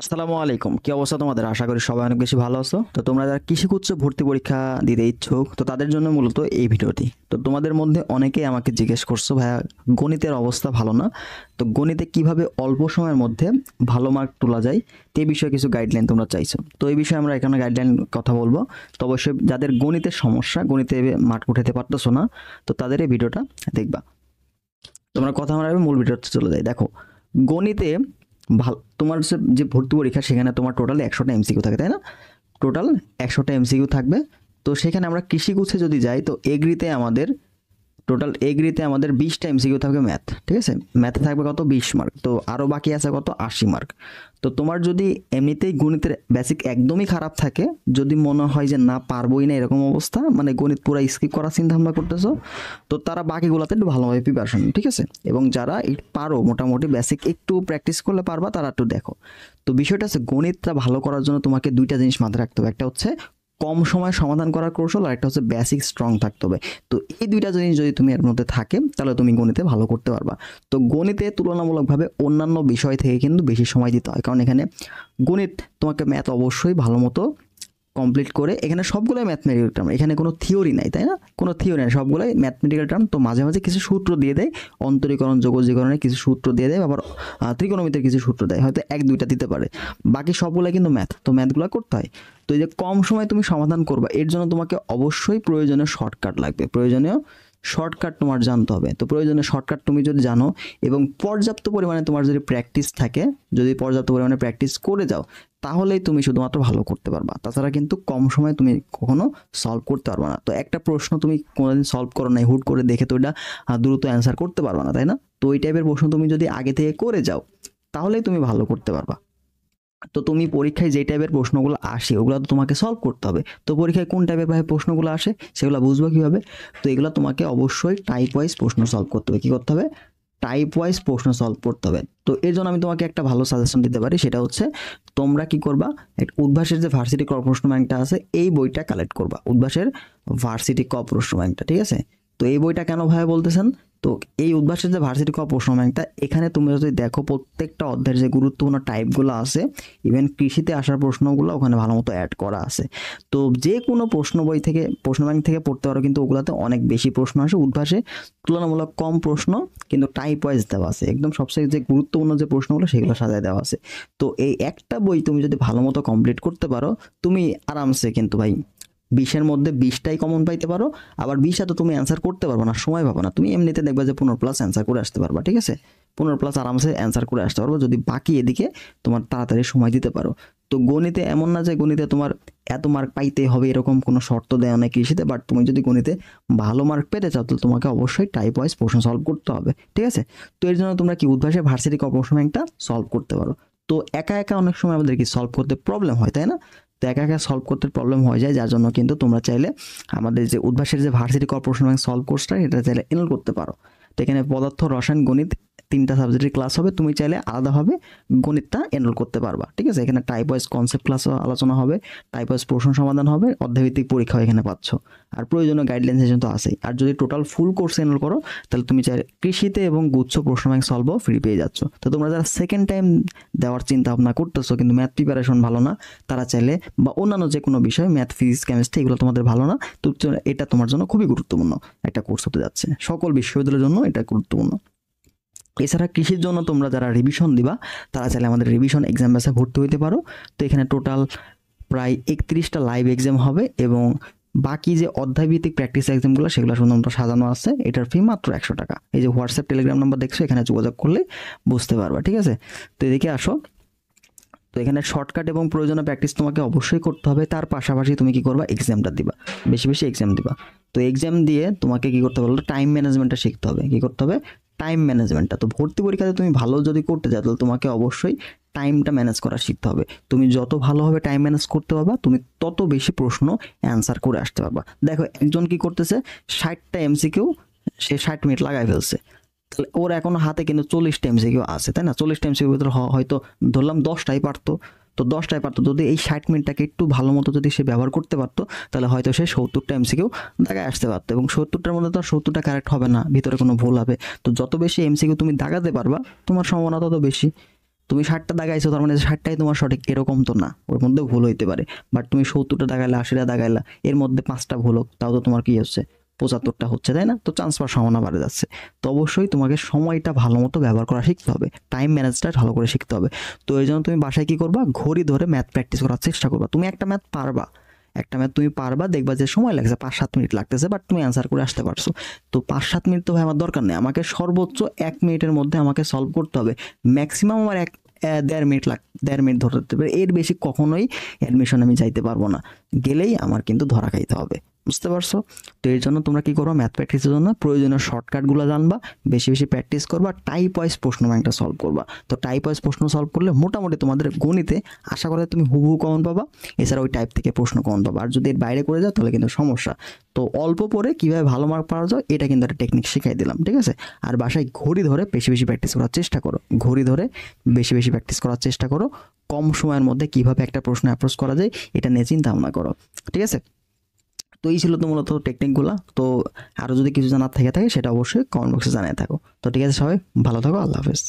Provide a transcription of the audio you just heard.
আসসালামু আলাইকুম। কি অবস্থা তোমাদের? আশা করি সবাই অনেক বেশি ভালো আছো। তো তোমরা যারা কৃষি উচ্চ ভর্তি পরীক্ষা দিতে ইচ্ছুক, তো তাদের জন্য মূলত এই ভিডিওটি। তো তোমাদের মধ্যে অনেকেই আমাকে জিজ্ঞেস করছো, ভাইয়া গণিতের অবস্থা ভালো না, তো গণিতে কিভাবে অল্প সময়ের মধ্যে ভালো মার্ক তোলা যায়, তো এই বিষয়ে কিছু গাইডলাইন তোমরা চাইছো। তো এই বিষয়ে আমরা এখানে গাইডলাইন কথা বলবো। তো অবশ্যই যাদের গণিতের সমস্যা, গণিতে মার্ক উঠাতে পারতেছো না, তো তাদের এই ভিডিওটা দেখবা। তোমরা কথা আমরা মূল ভিডিওতে চলে যাই। দেখো, গণিতে ভালো তোমার যে ভর্তি পরীক্ষা, সেখানে তোমার টোটাল 100টা এমসিকিউ থাকে, তাই না? টোটাল 100টা এমসিকিউ থাকবে। তো সেখানে আমরা কৃষি গুচ্ছে যদি যাই, তো এগ্রিতে আমাদের টোটাল এগ্রিতে আমাদের 20টা এমসিকিউ থাকবে ম্যাথ, ঠিক আছে? ম্যাথে থাকবে কত? 20 মার্ক। তো আরও বাকি আছে কত? 80 মার্ক। তো তোমার যদি এমনিতেই গণিতের বেসিক একদমই খারাপ থাকে, যদি মনে হয় যে না পারবোই না এরকম অবস্থা, মানে গণিত পুরো স্কিপ করার চিন্তা ভাবনা করতেছো, তো তারা বাকিগুলোতে একটু ভালোভাবে প্রিপারেশন, ঠিক আছে? এবং যারা পারো মোটামুটি বেসিক একটু প্র্যাকটিস করলে পারবা, তারা একটু দেখো। তো বিষয়টা আছে, গণিতটা ভালো করার জন্য তোমাকে দুইটা জিনিস মাথায় রাখতে হবে। একটা হচ্ছে কম সময় সমাধান করার কৌশল, আর একটা হচ্ছে বেসিক স্ট্রং থাকতে হবে। তো এই দুইটা জিনিস যদি তুমি এর মধ্যে থাকে, তাহলে তুমি গণিতে ভালো করতে পারবা। তো গণিতে তুলনামূলকভাবে অন্যান্য বিষয় থেকে কিন্তু বেশি সময় দিতে হয়, কারণ এখানে গণিত তোমাকে ম্যাথ অবশ্যই ভালো মতো কমপ্লিট করে, এখানে সবগুলোই ম্যাথমেটিক্যাল টার্ম, এখানে কোনো থিওরি নাই, তাই না? কোনো থিওরি নাই, সবগুলোই ম্যাথমেটিক্যাল টার্ম। তো মাঝে মাঝে কিছু সূত্র দিয়ে দেয়, অন্তরীকরণ যোগজীকরণের কিছু সূত্র দিয়ে দেয়, আবার ত্রিকোণমিতির কিছু সূত্র দেয়, হয়তো এক দুইটা দিতে পারে, বাকি সবগুলোই কিন্তু ম্যাথ। তো ম্যাথগুলো করতে হয়। তো এই যে কম সময় তুমি সমাধান করবা, এর জন্য তোমাকে অবশ্যই প্রয়োজনীয় শর্টকাট লাগবে, প্রয়োজনীয় শর্টকাট তোমার জানতে হবে। তো প্রয়োজনীয় শর্টকাট তুমি যদি জানো এবং পর্যাপ্ত পরিমাণে তোমার যদি প্র্যাকটিস থাকে, যদি পর্যাপ্ত পরিমাণে প্র্যাকটিস করে যাও, তাহলেই তুমি শুধুমাত্র ভালো করতে পারবা। তাছাড়া কিন্তু কম সময়ে তুমি কখনো সলভ করতে পারবা না। তো একটা প্রশ্ন তুমি কোনোদিন সলভ করো নাই, হুট করে দেখে তো এটা দ্রুত অ্যান্সার করতে পারবা না, তাই না? তো ওই টাইপের প্রশ্ন তুমি যদি আগে থেকে করে যাও, তাহলেই তুমি ভালো করতে পারবা। তো তুমি পরীক্ষায় যে টাইপের প্রশ্নগুলো আসে, ওগুলো তো তোমাকে সলভ করতে হবে। তো পরীক্ষায় কোন টাইপের ভাবে প্রশ্নগুলো আসে, সেগুলো বুঝবো কিভাবে? তো এগুলো তোমাকে অবশ্যই টাইপ ওয়াইজ প্রশ্ন সলভ করতে হবে। কি করতে হবে? টাইপ ওয়াইজ প্রশ্ন সলভ করতে হবে। তো এর জন্য আমি তোমাকে একটা ভালো সাজেশন দিতে পারি, সেটা হচ্ছে তোমরা কি করবা, একটা উদ্ভাসের যে ভার্সিটি ক প্রশ্ন ব্যাংকটা আছে, এই বইটা কালেক্ট করবা, উদ্ভাসের ভার্সিটি ক প্রশ্ন ব্যাংকটা, ঠিক আছে? তো এই বইটা কেন ভাই বলতেছেন? তো এই উদ্ভাসের যে ভার্সিটি ক প্রশ্ন ব্যাংকটা, এখানে তুমি যদি দেখো প্রত্যেকটা অধ্যায়ের যে গুরুত্বপূর্ণ টাইপগুলো আছে, ইভেন কৃষিতে আসার প্রশ্নগুলো ওখানে ভালো মতো অ্যাড করা আছে। তো যে কোনো প্রশ্ন বই থেকে, প্রশ্ন ব্যাংক থেকে পড়তে পারো, কিন্তু ওগুলাতে অনেক বেশি প্রশ্ন আসে, উদ্ভাসে তুলনামূলক কম প্রশ্ন, কিন্তু টাইপ ওয়াইজ দেওয়া আছে, একদম সবচেয়ে যে গুরুত্বপূর্ণ যে প্রশ্নগুলো সেগুলো সাজায় দেওয়া আছে। তো এই একটা বই তুমি যদি ভালো মতো কমপ্লিট করতে পারো, তুমি আরামসে কিন্তু ভাই 20-এর মধ্যে 20টাই কমন পাইতে পারো। আবার 20টা তো তুমি অ্যান্সার করতে পারবে না, সময় পাবে না, তুমি এমনিতে দেখবা যে 15+ অ্যান্সার করে আসতে পারবা, ঠিক আছে? 15+ আরামসে অ্যান্সার করে আসতে পারবো, যদি বাকি এদিকে তোমার তাড়াতাড়ি সময় দিতে পারো। তো গণিতে এমন না যে গণিতে তোমার এত মার্ক পাইতে হবে এরকম কোনো শর্ত দেয় অনেক কৃষিতে, বাট তুমি যদি গণিতে ভালো মার্ক পেতে চাও, তো তোমাকে অবশ্যই টাইপ ওয়াইজ প্রশ্ন সলভ করতে হবে, ঠিক আছে? তো এর জন্য তোমরা কি উদ্ভাসে ভার্সিটি ক প্রশ্ন ব্যাংকটা সলভ করতে পারো। তো একা একা অনেক সময় আমাদের কি সলভ করতে প্রবলেম হয়, তাই না? তো একা একা সলভ করতে প্রবলেম হয়ে যায়, যার জন্য কিন্তু তোমরা চাইলে আমাদের যে উদ্ভাসের যে ভার্সিটি কর্পোরেশন ব্যাংক সলভ কোর্সটা, এটা চাইলে এনরোল করতে পারো। তো এখানে পদার্থ, রসায়ন, গণিত 3টা সাবজেক্টের ক্লাস হবে, তুমি চাইলে আলাদাভাবে গণিতটা এনরোল করতে পারবা, ঠিক আছে? এখানে টাইপ ওয়াইজ কনসেপ্ট ক্লাস আলোচনা হবে, টাইপ ওয়াইজ প্রশ্ন সমাধান হবে, অধ্যায়ভিত্তিক পরীক্ষাও এখানে পাচ্ছ, আর প্রয়োজনীয় গাইডলাইন সেশন তো আছেই। আর যদি টোটাল ফুল কোর্স এনরোল করো, তাহলে তুমি চাইলে কৃষিতে এবং গুচ্ছ প্রশ্ন ব্যাংক সলভও ফ্রি পেয়ে যাচ্ছ। তো তোমরা যারা সেকেন্ড টাইম দেওয়ার চিন্তা ভাবনা করতেছো কিন্তু ম্যাথ প্রিপারেশন ভালো না, তারা চাইলে, বা অন্যান্য যে কোনো বিষয় ম্যাথ, ফিজিক্স, কেমিস্ট্রি এগুলো তোমাদের ভালো না, তো এটা তোমার জন্য খুবই গুরুত্বপূর্ণ একটা কোর্স হতে যাচ্ছে, সকল বিশ্ববিদ্যালয়ের জন্য এটা গুরুত্বপূর্ণ। এছাড়া কৃষির জন্য তোমরা যারা রিভিশন দিবা, তারা চাইলে আমাদের রিভিশন এক্সাম ব্যাচে ভর্তি হতে পারো। তো এখানে টোটাল প্রায় 31টা লাইভ এক্সাম হবে, এবং বাকি যে অধ্যায়ভিত্তিক প্র্যাকটিস এক্সামগুলো সেগুলো শুধুমাত্র সাজানো আছে। এটার ফি মাত্র 100 টাকা। এই যে হোয়াটসঅ্যাপ, টেলিগ্রাম নাম্বার দেখছো, এখানে যোগাযোগ করলে বুঝতে পারবা, ঠিক আছে? তো এদিকে আসো। তো এখানে শর্টকাট এবং প্রয়োজনীয় প্র্যাকটিস তোমাকে অবশ্যই করতে হবে, তার পাশাপাশি তুমি কি করবা, এক্সামটা দিবা, বেশি বেশি এক্সাম দিবা। তো এক্সাম দিয়ে তোমাকে কি করতে হবে, টাইম ম্যানেজমেন্টটা শিখতে হবে। কি করতে হবে? টাইম ম্যানেজমেন্টটা। তো ভর্তি পরীক্ষাতে তুমি ভালো যদি করতে চাও, তাহলে তোমাকে অবশ্যই টাইমটা ম্যানেজ করা শিখতে হবে। তুমি যত ভালোভাবে টাইম ম্যানেজ করতে পারবা, তুমি তত বেশি প্রশ্ন অ্যান্সার করে আসতে পারবা। দেখো, একজন কি করতেছে, 60টা এমসিকিউ সে 60 মিনিট লাগাই ফেলছে, তাহলে ওর এখনো হাতে কিন্তু 40টা এমসিকিউ আছে, তাই না? 40টা এমসিকিউ ভিতরে হয়তো ধরলাম 10টাই পারতো, তো 10টাই পারতো। যদি এই 60 মিনিটটাকে একটু ভালো মতো যদি সে ব্যবহার করতে পারতো, তাহলে হয়তো সে 70টা এমসিকিউ দাগায় আসতে পারতো, এবং 70টার মধ্যে তো আর 70টা কারেক্ট হবে না, ভিতরে কোনো ভুল হবে। তো যত বেশি এমসিকিউ তুমি দাগাতে পারবা, তোমার সম্ভাবনা তত বেশি। তুমি 60টা দাগাইছো তার মানে 60টাই তোমার সঠিক, এরকম তো না, ওর মধ্যে ভুল হইতে পারে। বাট তুমি 70টা দাগাইলা, 80টা দাগাইলা, এর মধ্যে 5টা ভুল হোক, তাও তো তোমার কি হচ্ছে, 75টা হচ্ছে, তাই না? তো চান্স পাওয়ার সম্ভাবনা বাড়ে যাচ্ছে। তো অবশ্যই তোমাকে সময়টা ভালো মতো ব্যবহার করা শিখতে হবে, টাইম ম্যানেজটা ভালো করে শিখতে হবে। তো এই জন্য তুমি বাসায় কি করবা, ঘড়ি ধরে ম্যাথ প্র্যাকটিস করার চেষ্টা করবা। তুমি একটা ম্যাথ পারবা, একটা ম্যাথ তুমি পারবা, দেখবা যে সময় লাগছে 5-7 মিনিট লাগতেছে, বাট তুমি অ্যান্সার করে আসতে পারছো। তো 5-7 মিনিট তো ভাই আমার দরকার নেই, আমাকে সর্বোচ্চ 1 মিনিটের মধ্যে আমাকে সলভ করতে হবে। ম্যাক্সিমাম আমার 1-1.5 মিনিট 1.5 মিনিট ধরতে হবে, এর বেশি কখনোই অ্যাডমিশন আমি যাইতে পারবো না, গেলেই আমার কিন্তু ধরা খাইতে হবে। বুঝতে পারছো? তো এর জন্য তোমরা কি করবা, ম্যাথ প্র্যাকটিসের জন্য প্রয়োজনীয় শর্টকাটগুলো জানবা, বেশি বেশি প্র্যাকটিস করবা, টাইপ ওয়াইজ প্রশ্ন ব্যাংকটা সলভ করবা। তো টাইপ ওয়াইজ প্রশ্ন সলভ করলে মোটামুটি তোমাদের গণিতে আশা করে তুমি হুবহু কমন পাবা, এছাড়া ওই টাইপ থেকে প্রশ্ন কমন পাবা। আর যদি এর বাইরে করে যাও তাহলে কিন্তু সমস্যা। তো অল্প পরে কিভাবে ভালো মার্ক পাওয়া যায় এটা কিন্তু একটা টেকনিক শিখাই দিলাম, ঠিক আছে? আর বাসায় ঘড়ি ধরে বেশি বেশি প্র্যাকটিস করার চেষ্টা করো, ঘড়ি ধরে বেশি বেশি প্র্যাকটিস করার চেষ্টা করো। কম সময়ের মধ্যে কিভাবে একটা প্রশ্ন অ্যাপ্রোচ করা যায় এটা নিয়ে চিন্তা ভাবনা করো, ঠিক আছে? তো এই ছিল তো মূলত টেকনিকগুলো। তো আরও যদি কিছু জানার থেকে থাকে সেটা অবশ্যই কমেন্ট বক্সে জানিয়ে থাকো। তো ঠিক আছে, সবাই ভালো থাকো, আল্লাহ হাফেজ।